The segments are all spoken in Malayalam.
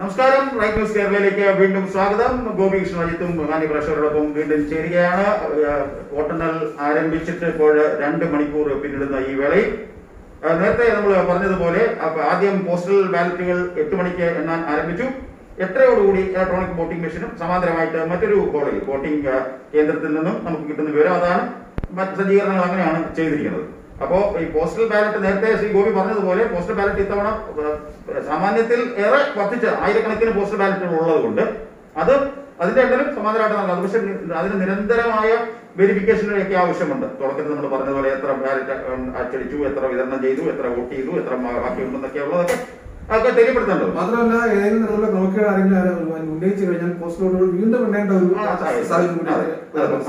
നമസ്കാരം. റൈറ്റ് ന്യൂസ് കേരളയിലേക്ക് വീണ്ടും സ്വാഗതം. ഗോപി കൃഷ്ണജിത്തും മാന്യ പ്രേക്ഷകരോടൊപ്പം വീണ്ടും ചേരുകയാണ്. വോട്ടെണ്ണൽ ആരംഭിച്ചിട്ട് ഇപ്പോൾ 2 മണിക്കൂർ പിന്നിടുന്ന ഈ വേളയിൽ നേരത്തെ നമ്മൾ പറഞ്ഞതുപോലെ ആദ്യം പോസ്റ്റൽ ബാലറ്റുകൾ 8 മണിക്ക് എണ്ണാൻ ആരംഭിച്ചു. 8:30യോടുകൂടി ഇലക്ട്രോണിക് വോട്ടിംഗ് മെഷീനും സമാന്തരമായിട്ട് മറ്റൊരു ഹോളിൽ വോട്ടിംഗ് കേന്ദ്രത്തിൽ നിന്നും നമുക്ക് കിട്ടുന്ന വിവരം അതാണ്. മറ്റ് സജ്ജീകരണങ്ങൾ അങ്ങനെയാണ് ചെയ്തിരിക്കുന്നത്. അപ്പോ ഈ പോസ്റ്റൽ ബാലറ്റ് നേരത്തെ ശ്രീ ഗോപി പറഞ്ഞതുപോലെ പോസ്റ്റൽ ബാലറ്റ് ഇത്തവണ സാമാന്യത്തിൽ ഏറെ വർദ്ധിച്ച ആയിരക്കണക്കിന് പോസ്റ്റൽ ബാലറ്റുകൾ ഉള്ളത് കൊണ്ട് അതിന്റെ എണ്ണലും സമാന്തരമായിട്ട് നടക്കുന്നത്. പക്ഷെ അതിന് നിരന്തരമായ വെരിഫിക്കേഷനൊക്കെ ആവശ്യമുണ്ട്. തുടക്കത്തിൽ നമ്മൾ പറഞ്ഞതുപോലെ എത്ര ബാലറ്റ് അച്ചടിച്ചു, എത്ര വിതരണം ചെയ്തു, എത്ര വോട്ട് ചെയ്തു, എത്ര ബാക്കിയുണ്ടെന്നൊക്കെ ഉള്ളതൊക്കെ അതൊക്കെ തെളിയപ്പെടുത്തുന്നുണ്ട്. മാത്രമല്ല ഏതെങ്കിലും തരത്തിലുള്ള ക്രമക്കേട് ആരെങ്കിലും ഉന്നയിച്ചു കഴിഞ്ഞാൽ പോസ്റ്റലുകൾ വീണ്ടും എണ്ണേണ്ട ഒരു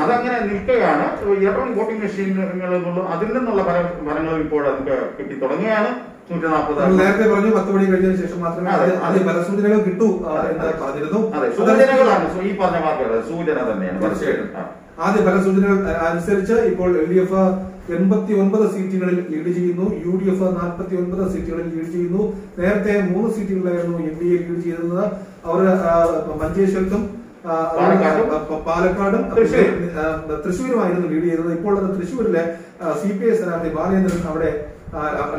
അതങ്ങനെ നിൽക്കുകയാണ്. ഇലക്ട്രോണിക് വോട്ടിംഗ് മെഷീനുകൾ അതിൽ നിന്നുള്ള ഫലങ്ങളും ഇപ്പോൾ നമുക്ക് കിട്ടി തുടങ്ങുകയാണ്. 140 നേരത്തെ പറഞ്ഞു 10 മണി കഴിഞ്ഞതിന് ശേഷം മാത്രമേ ആദ്യ ഫലസൂചനകൾ കിട്ടൂ എന്ന് പറഞ്ഞിരുന്നു. സൂചനകളാണ് ഈ പറഞ്ഞ വാക്കുകൾ, സൂചന തന്നെയാണ്. ആദ്യ ഫലസൂചനകൾ അനുസരിച്ച് ഇപ്പോൾ LDF 89 സീറ്റുകളിൽ ലീഡ് ചെയ്യുന്നു, UDF 49 സീറ്റുകളിൽ ലീഡ് ചെയ്യുന്നു. നേരത്തെ 3 സീറ്റുകളിലായിരുന്നു NDA ലീഡ് ചെയ്തിരുന്നത്. അവർ മഞ്ചേശ്വരത്തും പാലക്കാടും തൃശ്ശൂരുമായിരുന്നു ലീഡ് ചെയ്തത്. ഇപ്പോൾ തൃശ്ശൂരിലെ CPI സ്ഥാനാർത്ഥി ബാലേന്ദ്രൻ അവിടെ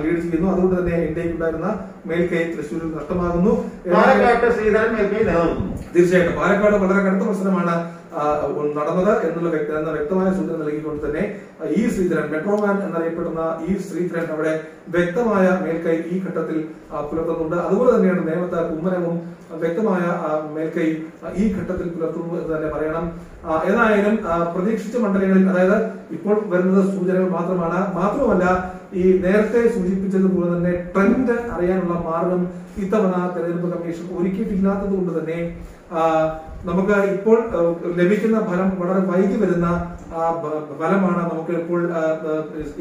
ലീഡ് ചെയ്യുന്നു. അതുകൊണ്ട് തന്നെ ഇന്ത്യക്ക് ഉണ്ടായിരുന്ന മേൽക്കൈ തൃശ്ശൂരിൽ നഷ്ടമാകുന്നു. തീർച്ചയായിട്ടും പാലക്കാട് വളരെ കടുത്ത മത്സരമാണ് നടന്നത് എന്ന വ്യക്തമായ സൂചന നൽകിക്കൊണ്ട് തന്നെ ഈ ശ്രീധരൻ, മെട്രോമാൻ എന്നറിയപ്പെടുന്ന ഈ ശ്രീധരൻ അവിടെ വ്യക്തമായ മേൽക്കൈ ഈ ഘട്ടത്തിൽ പുലർത്തുന്നുണ്ട്. അതുപോലെ തന്നെയാണ് നേമത്ത് കുമ്മനവും വ്യക്തമായ മേൽക്കൈ ഈ ഘട്ടത്തിൽ പുലർത്തുന്നു എന്ന് തന്നെ പറയണം. ഏതായാലും പ്രതീക്ഷിച്ച മണ്ഡലങ്ങളിൽ, അതായത് ഇപ്പോൾ വരുന്നത് സൂചനകൾ മാത്രമല്ല ഈ നേരത്തെ സൂചിപ്പിച്ചതുപോലെ തന്നെ ട്രെൻഡ് അറിയാനുള്ള മാർഗം ഇത്തവണ തെരഞ്ഞെടുപ്പ് കമ്മീഷൻ ഒരുക്കിയിട്ടില്ലാത്തത് കൊണ്ട് തന്നെ നമുക്ക് ഇപ്പോൾ ലഭിക്കുന്ന ഫലം വളരെ വൈകി വരുന്ന ഫലമാണ് നമുക്ക് ഇപ്പോൾ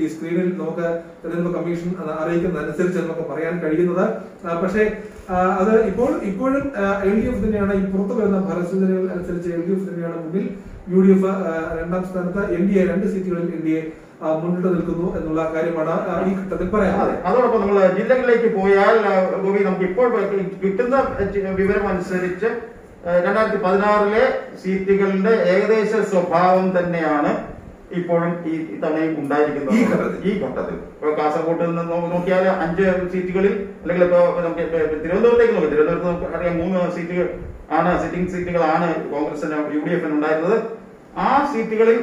ഈ സ്ക്രീനിൽ നമുക്ക് തെരഞ്ഞെടുപ്പ് കമ്മീഷൻ അറിയിക്കുന്നതനുസരിച്ച് നമുക്ക് പറയാൻ കഴിയുന്നത്. പക്ഷേ അത് ഇപ്പോഴും LDF തന്നെയാണ് ഈ പുറത്തു വരുന്ന ഫലസൂചനകൾ അനുസരിച്ച് LDF തന്നെയാണ് മുന്നിൽ. UDF 2ാം സ്ഥാനത്ത്, NDA 2 സീറ്റുകളിൽ NDA മുന്നിട്ട് നിൽക്കുന്നു എന്നുള്ള കാര്യമാണ് ഈ ഘട്ടത്തിൽ പറയാം. അതോടൊപ്പം നമ്മൾ ജില്ലകളിലേക്ക് പോയാൽ ഗോപി നമുക്ക് ഇപ്പോൾ കിട്ടുന്ന വിവരം അനുസരിച്ച് 2016 സീറ്റുകളുടെ ഏകദേശ സ്വഭാവം തന്നെയാണ് ഇപ്പോഴും ഈ തവണയും ഉണ്ടായിരിക്കുന്നത്. ഈ ഘട്ടത്തിൽ കാസർഗോഡ് നിന്ന് നോക്കിയാൽ 5 സീറ്റുകളിൽ, അല്ലെങ്കിൽ ഇപ്പൊ നമുക്ക് തിരുവനന്തപുരത്തേക്ക് നോക്കാം. തിരുവനന്തപുരത്ത് നമുക്ക് അറിയാം 3 സീറ്റുകൾ ആണ്, സിറ്റിംഗ് സീറ്റുകളാണ് കോൺഗ്രസിന് UDF ഉണ്ടായിരുന്നത്. ആ സീറ്റുകളിൽ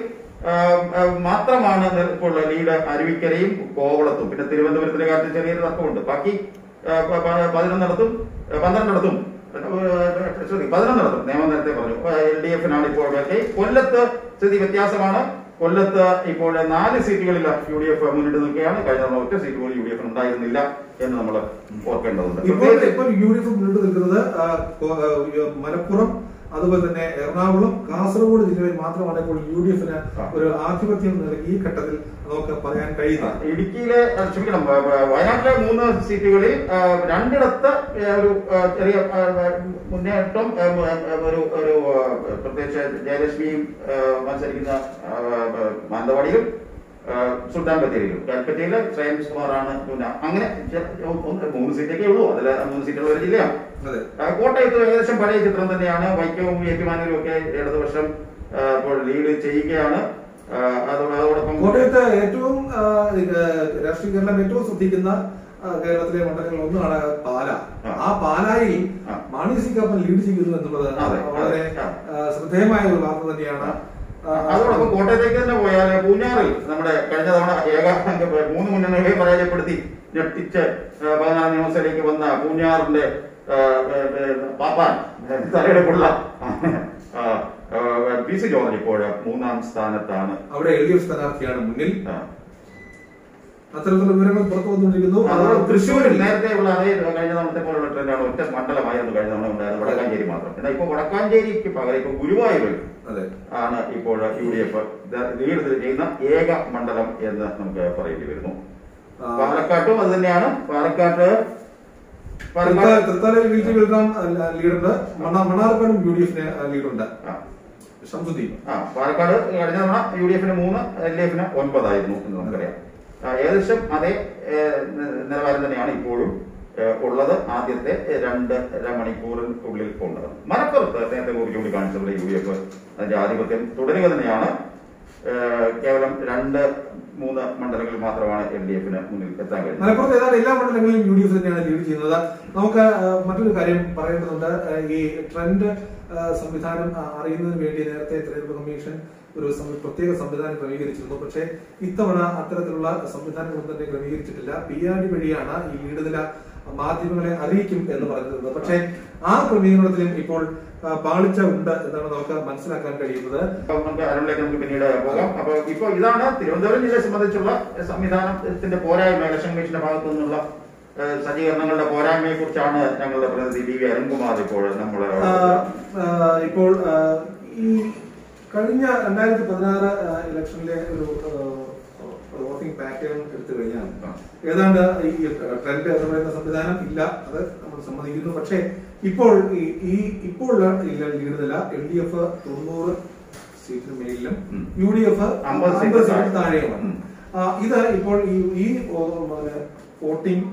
മാത്രമാണ് ഇപ്പോൾ ലീഡ് അരുവിക്കരയും കോവളത്തും. പിന്നെ തിരുവനന്തപുരത്തിന്റെ കാര്യത്തിൽ ചെറിയൊരു തർക്കമുണ്ട്. ബാക്കി 11 നിയമം നേരത്തെ പറഞ്ഞു LDF-നാണ് ഇപ്പോൾ. കൊല്ലത്ത് സ്ഥിതി വ്യത്യാസമാണ്. കൊല്ലത്ത് ഇപ്പോൾ 4 സീറ്റുകളിൽ UDF മുന്നിട്ട് നിൽക്കുകയാണ്. കഴിഞ്ഞ തവണ 1 സീറ്റ് പോലും UDF ഉണ്ടായിരുന്നില്ല എന്ന് നമ്മൾ ഓർക്കേണ്ടതുണ്ട്. ഇപ്പോൾ UDF മുന്നിട്ട് നിൽക്കുന്നത് മലപ്പുറം, അതുപോലെ തന്നെ എറണാകുളം, കാസർഗോഡ് ജില്ലകളിൽ മാത്രമാണ് ഇപ്പോൾ UDF-ന് ഒരു ആധിപത്യം നൽകി ഈ ഘട്ടത്തിൽ നമുക്ക് പറയാൻ കഴിയുന്നത്. ഇടുക്കിയിലെ വയനാട്ടിലെ 3 സീറ്റുകളിൽ 2ഇടത്ത് ഒരു ചെറിയ മുന്നേറ്റം, ഒരു പ്രത്യേകിച്ച് ജയലക്ഷ്മിയും മത്സരിക്കുന്ന മാനന്തവാടിയിലും സുൽത്താൻ ബത്തേരിയിലും. കൽപ്പറ്റയില് ശ്രേയംസ് കുമാറാണ്. അങ്ങനെ 3 സീറ്റൊക്കെ ഉള്ളൂ. അതിൽ 3 സീറ്റുള്ള ഒരു ജില്ലയാണ്. കോട്ടയത്ത് ഏകദേശം പഴയ ചിത്രം തന്നെയാണ്. വൈക്കവും ഏറ്റുമാനൂരും ഒക്കെ ഇടതുപക്ഷം ഇപ്പോൾ ലീഡ് ചെയ്യുകയാണ്. അതോടൊപ്പം കോട്ടയത്ത് ഏറ്റവും രാഷ്ട്രീയ കേരളം ഏറ്റവും ശ്രദ്ധിക്കുന്ന കേരളത്തിലെ മണ്ഡലങ്ങളിൽ ഒന്നാണ് പാല. ആ പാലായിൽ മാണി സി കാപ്പൻ ലീഡ് ചെയ്യുന്നു എന്നുള്ളത് വളരെ ശ്രദ്ധേയമായ ഒരു വാർത്ത തന്നെയാണ്. അതോടൊപ്പം കോട്ടയത്തേക്ക് തന്നെ പോയാൽ പൂഞ്ഞാറിൽ നമ്മുടെ കഴിഞ്ഞ തവണ 3 മുന്നണികളെ പരാജയപ്പെടുത്തി ഞെട്ടിച്ച് 14 നിയമസഭയിലേക്ക് വന്ന പൂഞ്ഞാറിന്റെ പാപ്പാൻ തലയെടുപ്പുള്ള PC ജോർജ് ഇപ്പോൾ 3ാം സ്ഥാനത്താണ്. അവിടെ LDF സ്ഥാനാർത്ഥിയാണ് മുന്നിൽ. അത്തരത്തിലുള്ള വിവരങ്ങൾ പുറത്തു വന്നുകൊണ്ടിരിക്കുന്നു. തൃശ്ശൂരിൽ നേരത്തെ ഉള്ള അതേ കഴിഞ്ഞ തവണത്തെ പോലുള്ള ട്രെൻഡാണ്. ഒറ്റ മണ്ഡലമായിരുന്നു കഴിഞ്ഞ തവണ ഉണ്ടായത്, വടക്കാഞ്ചേരി മാത്രം. എന്നാൽ ഇപ്പൊ വടക്കാഞ്ചേരിക്ക് പകരം ഇപ്പൊ ഗുരുവായൂരിൽ ആണ് ഇപ്പോൾ UDF ലീഡ് ചെയ്യുന്ന ഏക മണ്ഡലം എന്ന് നമുക്ക് പറയേണ്ടി വരുന്നു. പാലക്കാട്ടും അത് തന്നെയാണ്. തൃത്താലയിൽ ലീഡുണ്ട്. മണ്ണാർക്കാടും UDF-ന് ലീഡുണ്ട്. പാലക്കാട് കഴിഞ്ഞ തവണ UDF-ന് 3, LDF-ന് 9 ആയിരുന്നു എന്ന് നമുക്കറിയാം. ഏകദേശം അതേ നിലവാരം തന്നെയാണ് ഇപ്പോഴും ഉള്ളത് ആദ്യത്തെ 2.5 മണിക്കൂറിനുള്ളിൽ ഉള്ളത്. മലപ്പുറത്ത് നേരത്തെ കൂടി കാണിച്ചത് UDF അതിന്റെ ആധിപത്യം തുടരുക തന്നെയാണ്. കേവലം 2-3 മണ്ഡലങ്ങളിൽ മാത്രമാണ് LDF-ന് മുന്നിൽ എത്താൻ കഴിയുന്നത്. മലപ്പുറത്ത് ഏതാണ്ട് എല്ലാ മണ്ഡലങ്ങളിലും UDF തന്നെയാണ് ലീഡ് ചെയ്യുന്നത്. നമുക്ക് മറ്റൊരു കാര്യം പറയേണ്ടതുണ്ട്. ഈ ട്രെൻഡ് സംവിധാനം അറിയുന്നതിന് വേണ്ടി നേരത്തെ തെരഞ്ഞെടുപ്പ് കമ്മീഷൻ ഒരു പ്രത്യേക സംവിധാനം ക്രമീകരിച്ചിരുന്നു. പക്ഷേ ഇത്തവണ അത്തരത്തിലുള്ള സംവിധാനങ്ങളൊന്നും തന്നെ ക്രമീകരിച്ചിട്ടില്ല. PRD വഴിയാണ് ഈ ലീഡ് നില മാധ്യമങ്ങളെ അറിയിക്കും എന്ന് പറഞ്ഞിരുന്നത്. പക്ഷേ ആ ക്രമീകരണത്തിലും ഇപ്പോൾ പാളിച്ച ഉണ്ട് എന്നാണ് നമുക്ക് മനസ്സിലാക്കാൻ കഴിയുന്നത്. അരുണിലേക്ക് നമുക്ക് പിന്നീട് പോകാം. അപ്പൊ ഇപ്പൊ ഇതാണ് തിരുവനന്തപുരം ജില്ലയെ സംബന്ധിച്ചുള്ള സംവിധാനത്തിന്റെ പോരായ്മ. ഇലക്ഷൻ കമ്മീഷന്റെ ഭാഗത്തു നിന്നുള്ള സജ്ജീകരണങ്ങളുടെ പോരായ്മയെ കുറിച്ചാണ് ഞങ്ങളുടെ പ്രതിനിധി DV അരുൺകുമാർ ഇപ്പോൾ ഇപ്പോൾ ഈ കഴിഞ്ഞ 2016 ഇലക്ഷനിലെ ഒരു വോട്ടിംഗ് പാറ്റേൺ എടുത്തു കഴിഞ്ഞാൽ ഏതാണ്ട് ഈ ട്രെൻഡ് എന്ന് പറയുന്ന സംവിധാനം ഇല്ല, അത് നമ്മൾ സമ്മതിക്കുന്നു. പക്ഷേ ഇപ്പോൾ ഇപ്പോഴുള്ള ലീഡ് നില LDF 90 സീറ്റിന് മേലിലും UDF 50 സീറ്റിന് താഴെയുമാണ്. ഇത് ഇപ്പോൾ ഈ വോട്ടിംഗ്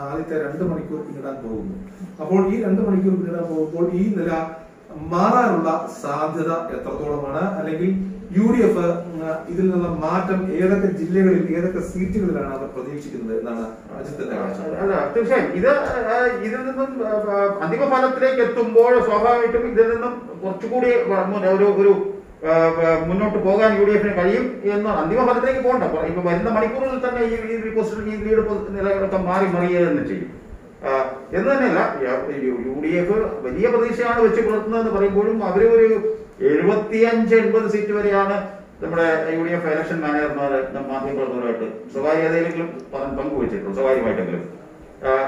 ആദ്യത്തെ 2 മണിക്കൂർ പിന്നിടാൻ പോകുന്നു. അപ്പോൾ ഈ 2 മണിക്കൂർ പിന്നിടാൻ പോകുമ്പോൾ ഈ നില മാറാനുള്ള സാധ്യത എത്രത്തോളമാണ്, അല്ലെങ്കിൽ UDF ഇതിൽ നിന്നുള്ള മാറ്റം ഏതൊക്കെ ജില്ലകളിൽ ഏതൊക്കെ സീറ്റുകളിലാണ് അവർ പ്രതീക്ഷിക്കുന്നത് എന്നാണ് അജിത്തിന്റെ അല്ല, തീർച്ചയായും ഇതിൽ നിന്നും അന്തിമ ഫലത്തിലേക്ക് എത്തുമ്പോൾ സ്വാഭാവികമായിട്ടും ഇതിൽ നിന്നും കുറച്ചുകൂടി ഒരു മുന്നോട്ട് പോകാൻ UDF-ന് കഴിയും എന്ന് അന്തിമ ഫലത്തിലേക്ക് പോകണ്ട. ഇപ്പൊ വരുന്ന മണിക്കൂറുകളിൽ തന്നെ ഈ ലീഡ് നിലകളൊക്കെ മറിയുകയെന്ന് ചെയ്യും എന്ന് തന്നെയല്ല. UDF വലിയ പ്രതീക്ഷയാണ് വെച്ച് പുലർത്തുന്നതെന്ന് പറയുമ്പോഴും അവര് ഒരു 75-80 സീറ്റ് വരെയാണ് നമ്മുടെ UDF ഇലക്ഷൻ മാനേജർമാർ മാധ്യമപ്രവർത്തകരുമായിട്ട് സ്വകാര്യതയിലെങ്കിലും പങ്കുവച്ചിട്ടുള്ളൂ, സ്വകാര്യമായിട്ടെങ്കിലും.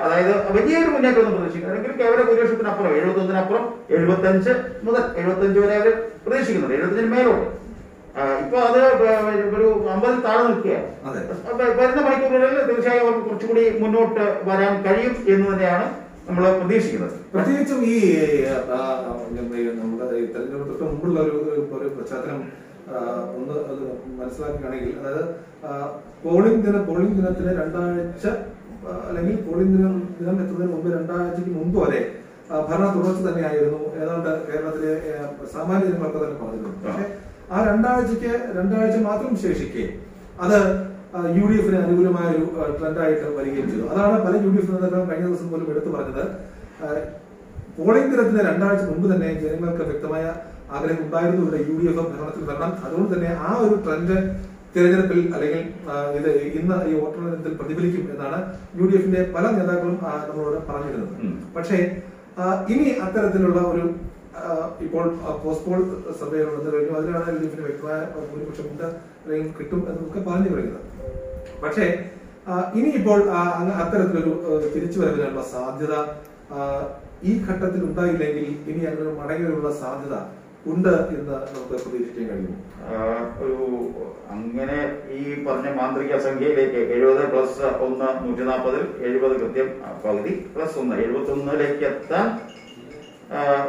അതായത് വലിയൊരു മുന്നേറ്റം ഒന്നും പ്രതീക്ഷിക്കുന്നെങ്കിൽ കേവല ഭൂരിപക്ഷത്തിനപ്പുറം 71-നപ്പുറം 75 മുതൽ 75 വരെ അവർ പ്രതീക്ഷിക്കുന്നുണ്ട്, 75-ന് മേലോട്ട്. ഇപ്പൊ അത് ഒരു 50-ൽ താഴെ നിൽക്കുകയാണ്. വരുന്ന മണിക്കൂറുകളിൽ തീർച്ചയായും അവർക്ക് കുറച്ചുകൂടി മുന്നോട്ട് വരാൻ കഴിയും എന്ന് തന്നെയാണ് നമ്മൾ പ്രതീക്ഷിക്കുന്നത്. പ്രത്യേകിച്ചും ഈ നമ്മുടെ തെരഞ്ഞെടുപ്പ് മുമ്പുള്ള ഒരു പശ്ചാത്തലം ഒന്ന് അത് മനസ്സിലാക്കുകയാണെങ്കിൽ, അതായത് പോളിംഗ് ദിനത്തിന് 2 ആഴ്ച അല്ലെങ്കിൽ പോളിംഗ് ദിനം എത്തുന്നതിന് മുമ്പ് 2 ആഴ്ചക്ക് മുമ്പ് വരെ ഭരണ തുടർച്ച തന്നെയായിരുന്നു ഏതാണ്ട് കേരളത്തിലെ സാമാന്യ ജനങ്ങളൊക്കെ തന്നെ പറഞ്ഞിരുന്നു. പക്ഷെ ആ 2 ആഴ്ച മാത്രം ശേഷിക്കെ അത് UDF-ന് അനുകൂലമായ ഒരു ട്രെൻഡായിട്ട് വരികയും ചെയ്തു. അതാണ് പല UDF നേതാക്കളും കഴിഞ്ഞ ദിവസം പോലും എടുത്തു പറഞ്ഞത്. പോളിംഗ് ദിനത്തിന് 2 ആഴ്ച മുമ്പ് തന്നെ ജനങ്ങൾക്ക് വ്യക്തമായ ആഗ്രഹം ഉണ്ടായിരുന്നു ഇവിടെ UDF ഭരണത്തിൽ വരണം. അതുകൊണ്ട് തന്നെ ആ ഒരു ട്രെൻഡ് തിരഞ്ഞെടുപ്പിൽ അല്ലെങ്കിൽ ഇത് ഇന്ന് ഈ വോട്ടെണ്ണത്തിൽ പ്രതിഫലിക്കും എന്നാണ് UDF-ന്റെ പല നേതാക്കളും നമ്മളോട് പറഞ്ഞിരുന്നത്. പക്ഷേ ഇനി അത്തരത്തിലുള്ള ഒരു ഇപ്പോൾ പോസ്റ്റ്പോൾ സർവേകൾ വന്നു കഴിഞ്ഞു. അതിലാണ് LDF-ന് വ്യക്തമായ ഭൂരിപക്ഷം ഉണ്ട് അല്ലെങ്കിൽ കിട്ടും എന്നൊക്കെ പറഞ്ഞു വരുന്നത്. പക്ഷേ ഇനിയിപ്പോൾ അത്തരത്തിലൊരു തിരിച്ചുവരവിനുള്ള സാധ്യത ഈ ഘട്ടത്തിൽ ഉണ്ടായില്ലെങ്കിൽ ഇനി അങ്ങനെ മടങ്ങിയുള്ള സാധ്യത ഉണ്ട് എന്ന് നമുക്ക് പ്രതീക്ഷിക്കാൻ കഴിയും. അങ്ങനെ ഈ പറഞ്ഞ മാന്ത്രിക സംഖ്യയിലേക്ക് 70 + 1 140 70 കൃത്യം പകുതി +1 71 എത്താൻ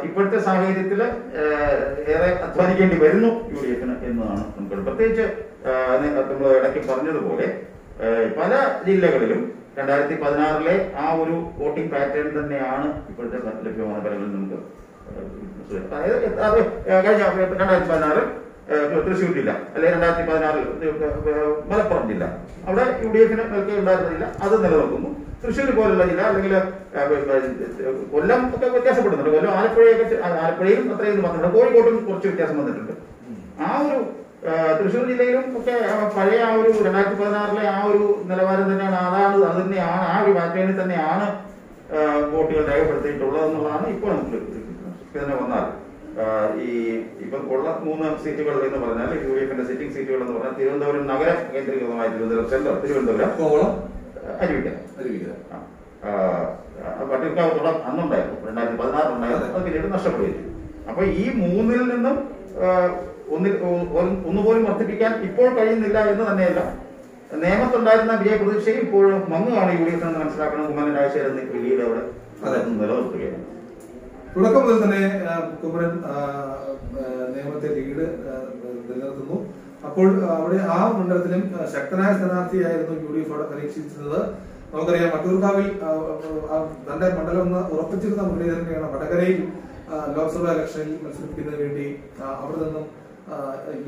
ഇപ്പോഴത്തെ സാഹചര്യത്തിൽ ഏറെ അധ്വാനിക്കേണ്ടി വരുന്നു UDF-ന് എന്നതാണ് നമുക്ക്. പ്രത്യേകിച്ച് നമ്മൾ ഇടയ്ക്ക് പറഞ്ഞതുപോലെ പല ജില്ലകളിലും 2016-ലെ ആ ഒരു വോട്ടിംഗ് പാറ്റേൺ തന്നെയാണ് ഇപ്പോഴത്തെ ലഭ്യമായ ഫലങ്ങളിൽ നമുക്ക്. അതായത് കഴിഞ്ഞ 2016 തൃശ്ശൂർ ജില്ല, അല്ലെങ്കിൽ 2016 മലപ്പുറം ജില്ല, അവിടെ UDF-ന് നിൽക്കെ ഉണ്ടായിരുന്നില്ല, അത് നിലനിൽക്കുന്നു. തൃശ്ശൂർ പോലുള്ള ജില്ല അല്ലെങ്കിൽ കൊല്ലം ഒക്കെ വ്യത്യാസപ്പെടുന്നുണ്ട്. കൊല്ലം ആലപ്പുഴയിലും അത്രയും വന്നിട്ടുണ്ട്. കോഴിക്കോട്ടും കുറച്ച് വ്യത്യാസം വന്നിട്ടുണ്ട്. ആ ഒരു തൃശ്ശൂർ ജില്ലയിലും ഒക്കെ പഴയ ആ ഒരു 2016-ലെ ആ ഒരു നിലവാരം തന്നെയാണ്. അത് തന്നെയാണ് ആ ഒരു പാറ്റേണിൽ തന്നെയാണ് വോട്ടുകൾ രേഖപ്പെടുത്തിയിട്ടുള്ളത് എന്നുള്ളതാണ് ഇപ്പോൾ നമുക്ക് തന്നെ വന്നാൽ. ഈ ഇപ്പം ഉള്ള 3 സീറ്റുകൾ എന്ന് പറഞ്ഞാൽ UDF-ന്റെ സിറ്റിംഗ് സീറ്റുകൾ എന്ന് പറഞ്ഞാൽ തിരുവനന്തപുരം നഗരം കേന്ദ്രീകൃതമായ തിരുവനന്തപുരം സെൻട്രൽ, തിരുവനന്തപുരം, അരുവിക്കര, വട്ടിയൂർക്കാവ് അന്നുണ്ടായിരുന്നു, 2016 ഉണ്ടായിരുന്നു. അത് പിന്നീട് നഷ്ടപ്പെടുകയും. അപ്പൊ ഈ 3-ൽ നിന്നും ഒന്നുപോലും വർദ്ധിപ്പിക്കാൻ ഇപ്പോൾ കഴിയുന്നില്ല എന്ന് തന്നെയല്ല, നിയമത്തുണ്ടായിരുന്ന വിജയപ്രതീക്ഷയും ഇപ്പോഴും മങ്ങുകയാണ് UDF എന്ന് മനസ്സിലാക്കണം. കുമ്മനം രാജശേഖരൻ ലീഡ് അവിടെ നിലനിർത്തുകയാണ്. തുടക്കം മുതൽ തന്നെ കുമ്മനം നിയമത്തെ ലീഡ് നിലനിർത്തുന്നു. അപ്പോൾ അവിടെ ആ മണ്ഡലത്തിലും ശക്തനായ സ്ഥാനാർത്ഥിയായിരുന്നു UDF അവിടെ പരീക്ഷിച്ചിരുന്നത്. നമുക്കറിയാം വട്ടിയൂർക്കാവിൽ തന്റെ മണ്ഡലം എന്ന് ഉറപ്പിച്ചിരുന്ന മുരളീധരനെയാണ് വടകരയിൽ ലോക്സഭാ ഇലക്ഷനിൽ മത്സരിപ്പിക്കുന്നതിന് വേണ്ടി അവിടെ നിന്നും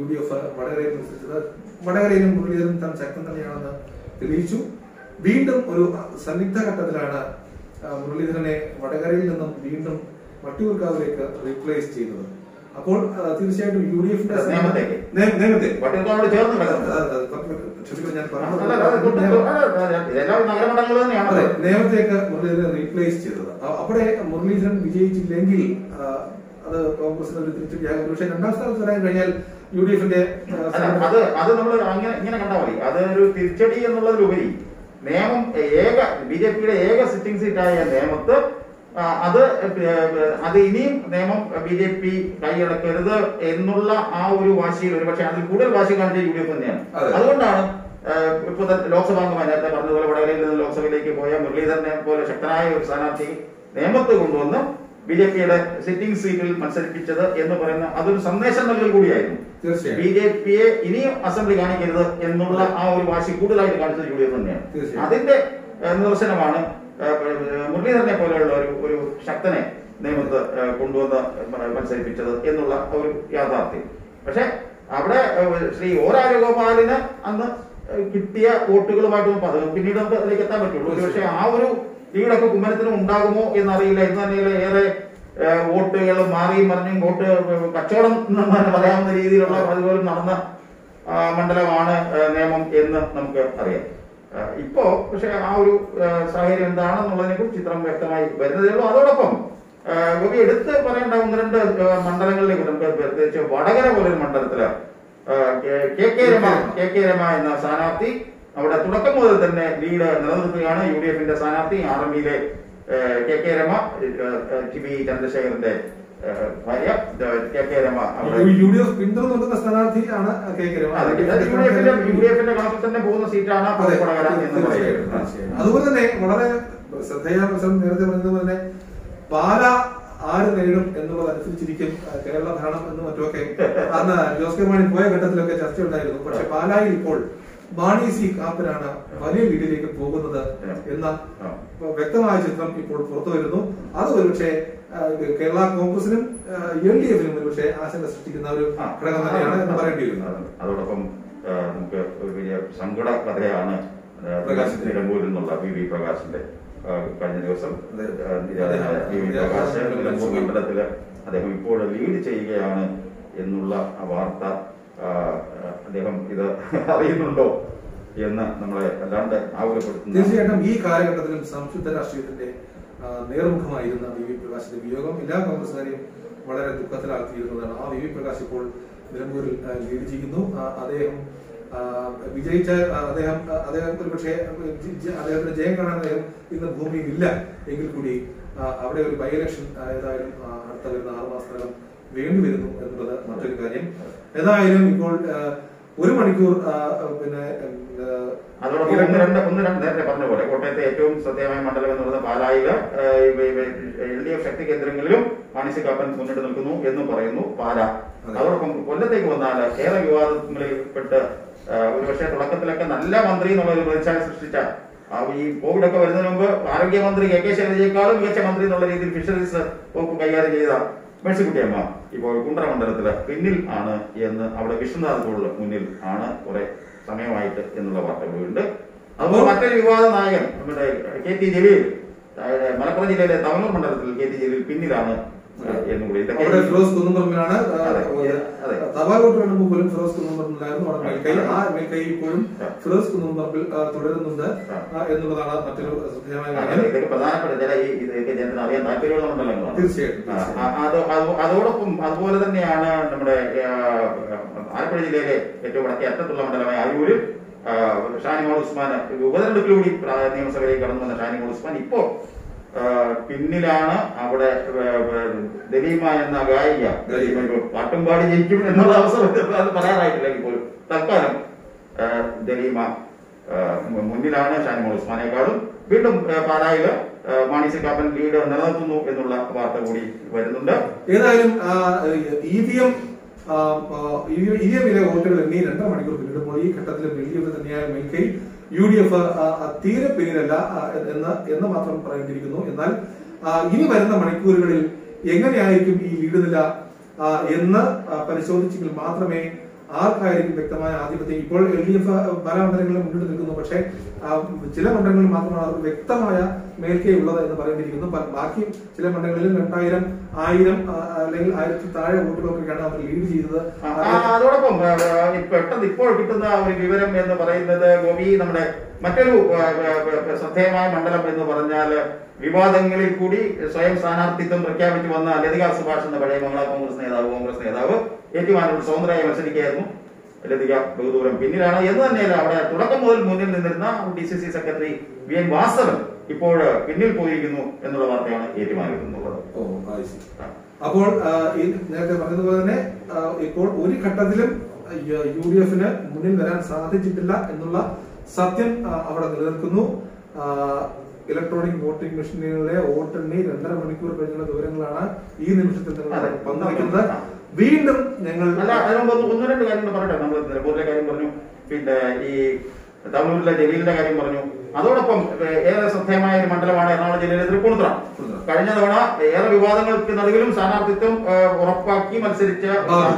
UDF വടകരയിൽ മത്സരിച്ചത്. വടകരയിലും മുരളീധരൻ താൻ ശക്തൻ തന്നെയാണെന്ന് തെളിയിച്ചു. വീണ്ടും ഒരു സന്നിഗ്ധ ഘട്ടത്തിലാണ് മുരളീധരനെ വടകരയിൽ നിന്നും വീണ്ടും വട്ടിയൂർക്കാവിലേക്ക് റീപ്ലേസ് ചെയ്യുന്നത്. അപ്പോൾ തീർച്ചയായിട്ടും UDFന്റെ നിയമത്തെ നിയമത്തേക്ക് മുരളീധരൻ റീപ്ലേസ് ചെയ്തത്. അവിടെ മുരളീധരൻ വിജയിച്ചില്ലെങ്കിൽ അത് കോൺഗ്രസിന് ഒരു തിരിച്ചടിയാകും. പക്ഷേ രണ്ടാം സ്ഥാനത്ത് വരാൻ കഴിഞ്ഞാൽ UDFന്റെ അത് നമ്മൾ ഇങ്ങനെ കണ്ടാൽ മതി. അതൊരു തിരിച്ചടി എന്നുള്ളതിലുപരി നിയമം BJPയുടെ ഏക സിറ്റിംഗ് സീറ്റായ നിയമത്ത് അത് ഇനിയും നിയമം BJP കൈയടക്കരുത് എന്നുള്ള ആ ഒരു വാശിയിൽ ഒരുപക്ഷെ അതിൽ കൂടുതൽ വാശി കാണിച്ച UDF തന്നെയാണ്. അതുകൊണ്ടാണ് ഇപ്പൊ ലോക്സഭാംഗമായി നേരത്തെ പറഞ്ഞതുപോലെ വടകരയിൽ നിന്ന് ലോക്സഭയിലേക്ക് പോയ മുരളീധരനെ പോലെ ശക്തനായ ഒരു സ്ഥാനാർത്ഥി നിയമത്ത് കൊണ്ടുവന്ന് BJPയുടെ സിറ്റിംഗ് സീറ്റിൽ മത്സരിപ്പിച്ചത് എന്ന് പറയുന്ന അതൊരു സന്ദേശം നൽകൽ കൂടിയായിരുന്നു. BJPയെ ഇനിയും അസംബ്ലി കാണിക്കരുത് എന്നുള്ള ആ ഒരു വാശി കൂടുതലായിട്ട് കാണിച്ചത് UDF തന്നെയാണ്. അതിന്റെ നിദർശനമാണ് മുരളീധരനെ പോലെയുള്ള ഒരു ശക്തനെ നിയമത്ത് കൊണ്ടുവന്ന് മത്സരിപ്പിച്ചത് എന്നുള്ള ഒരു യാഥാർത്ഥ്യം. പക്ഷെ അവിടെ ശ്രീ O രാജഗോപാലിന് അന്ന് കിട്ടിയ വോട്ടുകളുമായിട്ട് പിന്നീട് നമുക്ക് അതിലേക്ക് എത്താൻ പറ്റുള്ളൂ. പക്ഷെ ആ ഒരു ലീഡൊക്കെ കുമ്മനത്തിനും ഉണ്ടാകുമോ എന്നറിയില്ല. ഇന്ന് തന്നെ ഏറെ വോട്ടുകൾ മാറിയും മറിഞ്ഞും വോട്ട് കച്ചവടം എന്ന് പറയാവുന്ന രീതിയിലുള്ള അതുപോലെ നടന്ന മണ്ഡലമാണ് നേമം എന്ന് നമുക്ക് അറിയാം. ഇപ്പോ പക്ഷെ ആ ഒരു സാഹചര്യം എന്താണെന്നുള്ളതിനെ കുറിച്ച് ചിത്രം വ്യക്തമായി വരുന്നതേ ഉള്ളൂ. അതോടൊപ്പം ഗോപി എടുത്ത് പറയേണ്ട ഒന്ന് രണ്ട് മണ്ഡലങ്ങളിലേക്ക് നമുക്ക് പ്രത്യേകിച്ച് വടകര പോലൊരു മണ്ഡലത്തില് KK രമ എന്ന സ്ഥാനാർത്ഥി അവിടെ തുടക്കം മുതൽ തന്നെ ലീഡ് നിലനിർത്തുകയാണ്. UDFന്റെ സ്ഥാനാർത്ഥി RMയിലെ KK രമ, TB ചന്ദ്രശേഖരന്റെ ഭാര്യ KK രമ UDF പിന്തുണക്കുന്ന സ്ഥാനാർത്ഥിയാണ് KK രമ. UDFന്റെ കണക്കിൽ തന്നെ പോകുന്ന സീറ്റാണ് വടകര എന്ന് പറയുന്നത്. അതുപോലെ തന്നെ വളരെ ശ്രദ്ധേയ മത്സരം നേരത്തെ പറഞ്ഞതുപോലെ തന്നെ പാല ആര് നേടും എന്നുള്ളതനുസരിച്ചിരിക്കും കേരള ഭരണം എന്ന് മറ്റുമൊക്കെ അന്ന് ജോസ് കെ മാണി പോയ ഘട്ടത്തിലൊക്കെ ചർച്ച ഉണ്ടായിരുന്നു. പക്ഷെ പാലായിൽ ഇപ്പോൾ മാണി സി കാപ്പനാണ് വലിയ ലീഡിലേക്ക് പോകുന്നത് എന്ന വ്യക്തമായ ചിത്രം ഇപ്പോൾ പുറത്തു വരുന്നു. അത് ഒരുപക്ഷെ കേരള കോൺഗ്രസിനും LDFനും ഒരുപക്ഷെ ആശങ്ക സൃഷ്ടിക്കുന്ന ഒരു ഘടകം തന്നെയാണ് എന്ന് പറയേണ്ടി വരുന്നത്. അതോടൊപ്പം നമുക്ക് ഒരു വലിയ സങ്കട കഥയാണ് നിലമ്പൂരിൽ നിന്നുള്ള VV പ്രകാശിന്റെ കഴിഞ്ഞ ദിവസം VV പ്രകാശ് നിലമ്പൂർ മണ്ഡലത്തില് അദ്ദേഹം ഇപ്പോൾ ലീഡ് ചെയ്യുകയാണ് എന്നുള്ള വാർത്ത അദ്ദേഹം ഇത് അറിയുന്നുണ്ടോ എന്ന് നമ്മളെ അല്ലാണ്ട് ആകുലപ്പെടുത്തുന്നു. തീർച്ചയായിട്ടും ഈ കാലഘട്ടത്തിലും സംശുദ്ധ രാഷ്ട്രീയത്തിന്റെ നേർമുഖമായിരുന്ന VV പ്രകാശിന്റെ വിയോഗം എല്ലാ കോൺഗ്രസുകാരെയും വളരെ ദുഃഖത്തിലാക്കിയിരുന്നതാണ്. ആ VV പ്രകാശ് ഇപ്പോൾ നിലമ്പൂരിൽ ലീഡ് ചെയ്യുന്നു. അദ്ദേഹം വിജയിച്ച അദ്ദേഹം ഒരു പക്ഷേ അദ്ദേഹത്തിന്റെ ജയം കാണാൻ അദ്ദേഹം ഇന്ന് ഭൂമിയിൽ ഇല്ല എങ്കിൽ കൂടി അവിടെ ഒരു ബൈ ഇലക്ഷൻ ഏതായാലും അടുത്ത വരുന്ന 6 മാസത്തിനകം വേണ്ടി വരുന്നു എന്നുള്ളത് മറ്റൊരു കാര്യം. ഏതായാലും ഇപ്പോൾ 1 മണിക്കൂർ പിന്നെ അതോടൊപ്പം ഒന്ന് രണ്ട് നേരത്തെ പറഞ്ഞ പോലെ കോട്ടയത്തെ ഏറ്റവും ശ്രദ്ധേയമായ മണ്ഡലം എന്ന് പറയുന്നത് പാലായില് LDF ശക്തി കേന്ദ്രങ്ങളിലും മാണി സി കാപ്പൻ മുന്നിട്ട് നിൽക്കുന്നു എന്ന് പറയുന്നു പാല. അതോടൊപ്പം കൊല്ലത്തേക്ക് വന്നാൽ ഏറെ വിവാദങ്ങളിൽപ്പെട്ട് ഒരുപക്ഷെ തുടക്കത്തിലൊക്കെ നല്ല മന്ത്രി എന്നുള്ള ഒരു പ്രതിച്ഛായ സൃഷ്ടിച്ച ഈ കോവിഡ് ഒക്കെ വരുന്നതിന് മുമ്പ് ആരോഗ്യമന്ത്രി KK ശൈലജയെക്കാളും മികച്ച മന്ത്രി എന്നുള്ള രീതിയിൽ ഫിഷറീസ് വകുപ്പ് കൈകാര്യം ചെയ്ത മേഴ്സിക്കുട്ടിയമ്മ ഇപ്പോൾ കുണ്ടറ മണ്ഡലത്തില് പിന്നിൽ ആണ് എന്ന് അവിടെ വിഷ്ണുനാഥ് ഗോൾഡ് മുന്നിൽ ആണ് കുറെ സമയമായിട്ട് എന്നുള്ള വാർത്തകളുണ്ട്. അതുപോലെ മറ്റൊരു വിവാദ നായകൻ നമ്മുടെ KT ജലീൽ മലപ്പുറം ജില്ലയിലെ തവനൂർ മണ്ഡലത്തിൽ KT ജലീൽ പിന്നിലാണ് എന്നുകൂടി. ഫിറോസ് കുന്നുംപറമ്പിലാണ് തപാൽ വോട്ട് വേണ്ടുമ്പോൾ പോലും ഫിറോസ് കുന്നുംപറമ്പിലായിരുന്നു. മേൽക്കൈ ഇപ്പോഴും ഫിറോസ് കുന്നുംപറമ്പിൽ തുടരുന്നുണ്ട് എന്നുള്ളതാണ് മറ്റൊരു ശ്രദ്ധേയമായ കാര്യം. ഇതൊക്കെ പ്രധാനപ്പെട്ട ചില ജനത്തിന് അറിയാൻ താല്പര്യമുള്ള മണ്ഡലങ്ങളാണ്. തീർച്ചയായിട്ടും അതോടൊപ്പം അതുപോലെ തന്നെയാണ് നമ്മുടെ ആലപ്പുഴ ജില്ലയിലെ ഏറ്റവും വടക്കേ അറ്റത്തുള്ള മണ്ഡലമായ അരൂരിൽ ഷാനിമോൾ ഉസ്മാൻ ഉപതെരഞ്ഞെടുപ്പിലൂടെ നിയമസഭയിലേക്ക് കടന്നു വന്ന ഷാനിമോൾ ഉസ്മാൻ ഇപ്പോ പിന്നിലാണ്. അവിടെ ദലീമ എന്ന ഗായിക പാട്ടും പാടി ജയിക്കും എന്നുള്ള അവസരം അത് പറയാറായിട്ടില്ലെങ്കിൽ പോലും തൽക്കാലം ദലീമ മുന്നിലാണ് ഷാനിമോൾ ഉസ്മാനേക്കാളും. വീണ്ടും പാലായില് മാണി സി കാപ്പൻ ലീഡ് നിലനിർത്തുന്നു എന്നുള്ള വാർത്ത കൂടി വരുന്നുണ്ട്. ഏതായാലും EVM വോട്ടുകൾ എണ്ണി 2 മണിക്കൂർ പിന്നിടുമ്പോൾ ഈ ഘട്ടത്തിൽ LDF തന്നെയായ മേൽക്കൈ UDF തീരെ പിന്നിലല്ല എന്ന് മാത്രം പറയേണ്ടിയിരിക്കുന്നു. എന്നാൽ ഇനി വരുന്ന മണിക്കൂറുകളിൽ എങ്ങനെയായിരിക്കും ഈ ലീഡ് നില എന്ന് പരിശോധിച്ചെങ്കിൽ മാത്രമേ ആർക്കായിരിക്കും വ്യക്തമായ ആധിപത്യം. ഇപ്പോൾ LDF പല മണ്ഡലങ്ങളിലും മുന്നിട്ട് നിൽക്കുന്നു. പക്ഷേ ചില മണ്ഡലങ്ങളിൽ മാത്രമാണ് അവർക്ക് വ്യക്തമായ മേൽക്കൈ ഉള്ളത് എന്ന് പറയേണ്ടിയിരിക്കുന്നു. ബാക്കി ചില മണ്ഡലങ്ങളിൽ 2000, 1000 അല്ലെങ്കിൽ 1000 താഴെ വോട്ടുകളൊക്കെയാണ് അവർ ലീഡ് ചെയ്തത്. അതോടൊപ്പം പെട്ടെന്ന് ഇപ്പോൾ കിട്ടുന്ന ഒരു വിവരം എന്ന് പറയുന്നത് ഗോപി, നമ്മുടെ മറ്റൊരു ശ്രദ്ധേയമായ മണ്ഡലം എന്ന് പറഞ്ഞാൽ വിവാദങ്ങളിൽ കൂടി സ്വയം സ്ഥാനാർത്ഥിത്വം പ്രഖ്യാപിച്ചു വന്ന ലതിക സുഭാഷ് എന്ന പഴയ മംഗള കോൺഗ്രസ് നേതാവ് ഏറ്റുമാനൂർ സ്വതന്ത്രമായി മത്സരിക്കുകയായിരുന്നു. ലതിക ബഹുദൂരം പിന്നിലാണ് എന്ന് തന്നെയല്ല, അവിടെ തുടക്കം മുതൽ മുന്നിൽ നിന്നിരുന്ന DCC സെക്രട്ടറി VN വാസവൻ ഇപ്പോൾ പിന്നിൽ പോയിരിക്കുന്നു എന്നുള്ള വാർത്തയാണ് ഏറ്റുമാനൂരിൽ നിന്നുള്ളത്. അപ്പോൾ നേരത്തെ പറഞ്ഞതുപോലെ തന്നെ ഇപ്പോൾ ഒരു ഘട്ടത്തിലും UDFന് മുന്നിൽ വരാൻ സാധിച്ചിട്ടില്ല എന്നുള്ള സത്യം അവിടെ നിലനിൽക്കുന്നു. ഇലക്ട്രോണിക് വോട്ടിംഗ് മെഷീനുകളിലെ വോട്ടെണ്ണി 2.5 മണിക്കൂർ കഴിഞ്ഞുള്ള വിവരങ്ങളാണ് ഈ നിമിഷത്തിൽ പങ്കുവയ്ക്കുന്നത്. വീണ്ടും ഞങ്ങൾ ഒന്ന് രണ്ട് കാര്യങ്ങൾ പറയട്ടെ. നമ്മൾ നിലമ്പൂരിലെ കാര്യം പറഞ്ഞു, പിന്നെ ഈ തമിഴ്നാട്ടിലെ ജലീലിന്റെ കാര്യം പറഞ്ഞു. അതോടൊപ്പം ഏറെ ശ്രദ്ധേയമായ ഒരു മണ്ഡലമാണ് എറണാകുളം ജില്ലയിലെ തൃപ്പൂണിത്തുറ. കഴിഞ്ഞ തവണ ഏറെ വിവാദങ്ങൾക്ക് നടുവിലും സ്ഥാനാർത്ഥിത്വം ഉറപ്പാക്കി മത്സരിച്ച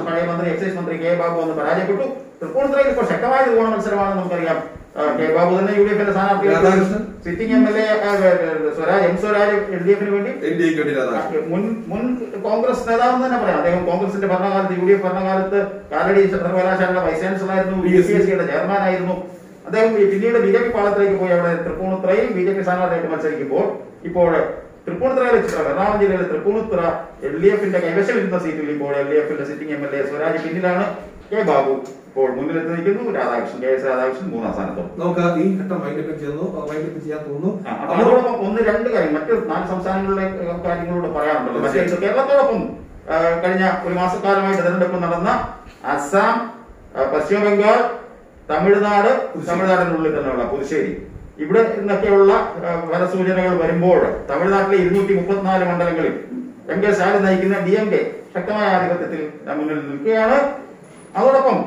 പഴയ മന്ത്രി എക്സൈസ് മന്ത്രി കെ ബാബു എന്ന് പരാജയപ്പെട്ടു. തൃപ്പൂണിത്തുറയിൽ ഇപ്പോൾ ശക്തമായ ത്രികോണ മത്സരമാണെന്ന് നമുക്കറിയാം. കെ ബാബു തന്നെ UDFന്റെ സ്ഥാനാർത്ഥി, സിറ്റിംഗ് MLA സ്വരാജ് LDFന് വേണ്ടി മുൻ കോൺഗ്രസ് നേതാവെന്ന് തന്നെ പറയാം. അദ്ദേഹം കോൺഗ്രസിന്റെ ഭരണകാലത്ത് UDF ഭരണകാലത്ത് കാലടി സർവകലാശാലയുടെ വൈസ് ചാൻസലറായിരുന്നു, BCSCയുടെ ചെയർമാനായിരുന്നു. അദ്ദേഹം പിന്നീട് BJP പാളത്തിലേക്ക് പോയി അവിടെ തൃപ്പൂണിത്തുറയിൽ BJP സ്ഥാനാർത്ഥിയായിട്ട് മത്സരിക്കുമ്പോൾ ഇപ്പോൾ തൃപ്പൂണിത്തുറയിലെ എറണാകുളം ജില്ലയിലെ തൃപ്പൂണിത്തുറ LDFന്റെ കൈവശമിരുന്ന സീറ്റിൽ ഇപ്പോൾ LDFന്റെ സിറ്റിംഗ് MLA സ്വരാജ് പിന്നിലാണ്. കെ ബാബു ഇപ്പോൾ മുന്നിലെത്തി നിൽക്കുന്നു. രാധാകൃഷ്ണൻ KS രാധാകൃഷ്ണൻ 3ാം സ്ഥാനത്ത്. നമുക്ക് ഈ ഘട്ടം വൈൻഡപ്പ് ചെയ്യാൻ തോന്നുന്നു. അതോടൊപ്പം 1-2 കാര്യം മറ്റ് 4 സംസ്ഥാനങ്ങളിലെ കാര്യങ്ങളോട് പറയാറുണ്ടല്ലോ. പക്ഷേ ഇത് കേരളത്തോടൊപ്പം കഴിഞ്ഞ ഒരു മാസക്കാലമായിട്ട് തെരഞ്ഞെടുപ്പ് നടന്ന അസം, പശ്ചിമ ബംഗാൾ, തമിഴ്നാടിനുള്ളിൽ തന്നെയുള്ള പുതുശ്ശേരി, ഇവിടെ നിന്നൊക്കെയുള്ള ഫലസൂചനകൾ വരുമ്പോൾ തമിഴ്നാട്ടിലെ 234 മണ്ഡലങ്ങളിൽ MK സ്റ്റാലിൻ നയിക്കുന്ന DMK ശക്തമായ ആധിപത്യത്തിൽ മുന്നിൽ നിൽക്കുകയാണ്. അതോടൊപ്പം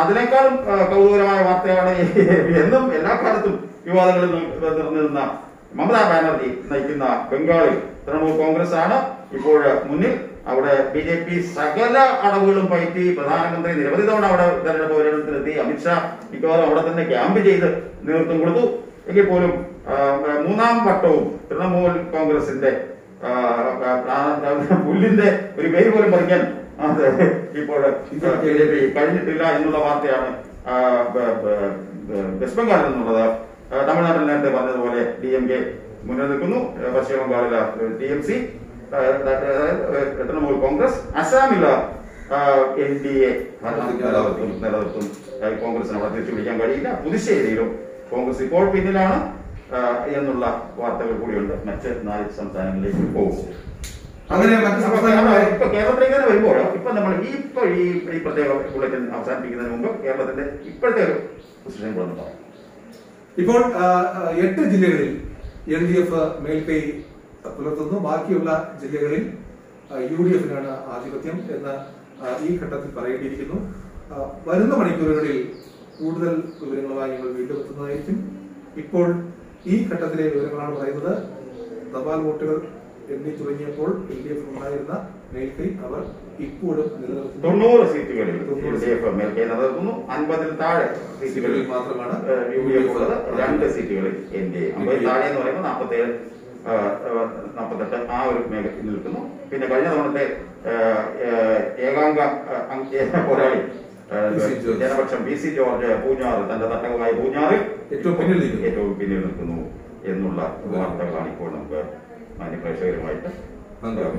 അതിനേക്കാളും കൗതുകരമായ വാർത്തയാണ് എന്നും എല്ലാ കാലത്തും വിവാദങ്ങളിൽ നിറഞ്ഞിരുന്ന മമതാ ബാനർജി നയിക്കുന്ന ബംഗാളിൽ തൃണമൂൽ കോൺഗ്രസ് ആണ് ഇപ്പോൾ മുന്നിൽ. അവിടെ BJP സകല അടവുകളും പയറ്റി. പ്രധാനമന്ത്രി നിരവധി തവണ അവിടെ തെരഞ്ഞെടുപ്പ് പര്യടനത്തിലെത്തി. അമിത്ഷാ മിക്കവാറും അവിടെ തന്നെ ക്യാമ്പ് ചെയ്ത് നേതൃത്വം കൊടുത്തു. എങ്കിൽ പോലും 3ാം വട്ടവും തൃണമൂൽ കോൺഗ്രസിന്റെ പുല്ലിന്റെ ഒരു പേര് പോലും പറിക്കാൻ ഇപ്പോൾ BJP കഴിഞ്ഞിട്ടില്ല എന്നുള്ള വാർത്തയാണ് വെസ്റ്റ് ബംഗാളിൽ നിന്നുള്ളത്. തമിഴ്നാട്ടിൽ നേരത്തെ പറഞ്ഞതുപോലെ DMK മുന്നിൽ നിൽക്കുന്നു. പശ്ചിമ ബംഗാളിലെ TMC, തൃണമൂൽ കോൺഗ്രസ്, അസാമിലെ NDA നിലനിർത്തും. കോൺഗ്രസിന് അവിടെ തിരിച്ചു പിടിക്കാൻ കഴിയില്ല. പുതുശ്ശേരിയിലും കോൺഗ്രസ് ഇപ്പോൾ പിന്നിലാണ് എന്നുള്ള വാർത്തകൾ കൂടിയുണ്ട്. മറ്റ് 4 സംസ്ഥാനങ്ങളിലേക്ക് പോകും. അങ്ങനെ ഇപ്പൊ കേരളത്തിലേക്ക് തന്നെ വരുമ്പോൾ ഇപ്പൊ നമ്മൾ ഈ പ്രത്യേക ബുള്ളറ്റിൻ അവസാനിപ്പിക്കുന്നതിന് മുമ്പ് കേരളത്തിന്റെ ഇപ്പോഴത്തെ ഒരു പൊസിഷൻ കൂടെ പറയാം. ഇപ്പോൾ 8 ജില്ലകളിൽ LDF മേൽക്കൈ പുലർത്തുന്നു. ബാക്കിയുള്ള ജില്ലകളിൽ UDFനാണ് ആധിപത്യം എന്ന് ഈ ഘട്ടത്തിൽ പറയേണ്ടിയിരിക്കുന്നു. വരുന്ന മണിക്കൂറുകളിൽ കൂടുതൽ വിവരങ്ങളുമായി ഞങ്ങൾ വീണ്ടും എത്തുന്നതായിരിക്കും. ഇപ്പോൾ ഈ ഘട്ടത്തിലെ വിവരങ്ങളാണ് പറയുന്നത്. തപാൽ വോട്ടുകൾ എണ്ണി തുടങ്ങിയപ്പോൾ LDF ഉണ്ടായിരുന്ന മേൽക്കൈ അവർ ഇപ്പോഴും നിലനിർത്തുന്നു. 90 സീറ്റുകളിൽ LDF മേൽക്കൈ നിലനിർത്തുന്നു. 50-ൽ താഴെ സീറ്റുകളിൽ മാത്രമാണ് UDF ഉള്ളത്. 2 സീറ്റുകളിൽ NDA. 50 താഴെ എന്ന് പറയുമ്പോൾ 47, 48 ആ ഒരു മേഖലയിൽ നിൽക്കുന്നു. പിന്നെ കഴിഞ്ഞ തവണത്തെ ഏകാംഗ പോരാളി ജനപക്ഷം PC ജോർജ് പൂഞ്ഞാറ്, തന്റെ തട്ടകമായ പൂഞ്ഞാറിൽ ഏറ്റവും പിന്നിൽ നിൽക്കുന്നു എന്നുള്ള വാർത്തകളാണ് ഇപ്പോൾ നമുക്ക് മാന്യപ്രേക്ഷകരുമായിട്ട്.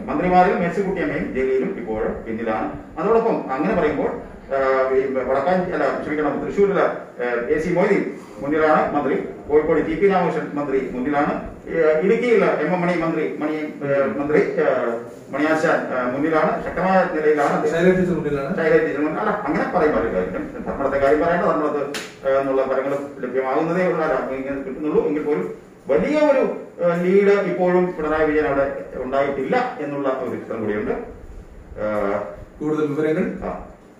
മന്ത്രിമാരിൽ മേഴ്സിക്കുട്ടിയമ്മയും ജലീലും ഇപ്പോൾ പിന്നിലാണ്. അതോടൊപ്പം അങ്ങനെ പറയുമ്പോൾ തൃശ്ശൂരിലെ AC മൊയ്തീൻ മുന്നിലാണ് മന്ത്രി. കോഴിക്കോട് TP രാമകൃഷ്ണൻ മന്ത്രി മുന്നിലാണ്. ഇടുക്കിയിലെ MM മണി മന്ത്രി മണിയാശാൻ മുന്നിലാണ്. ശക്തമായ നിലയിലാണ്. അല്ല, അങ്ങനെ പറയാൻ പറ്റില്ല. ധർമ്മടത്തെ കാര്യം പറയേണ്ട, ധർമ്മടത്ത് എന്നുള്ള ഫലങ്ങളും ലഭ്യമാകുന്നതേ കിട്ടുന്നുള്ളൂ. എങ്കിൽ പോലും വലിയ ഒരു ലീഡ് ഇപ്പോഴും പിണറായി വിജയൻ അവിടെ ഉണ്ടായിട്ടില്ല എന്നുള്ള ഒരു ചിത്രം കൂടിയുണ്ട്. കൂടുതൽ വിവരങ്ങൾ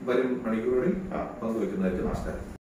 വരും മണിക്കൂറുകളിൽ പങ്കുവയ്ക്കുന്നതായിരിക്കും. നമസ്കാരം.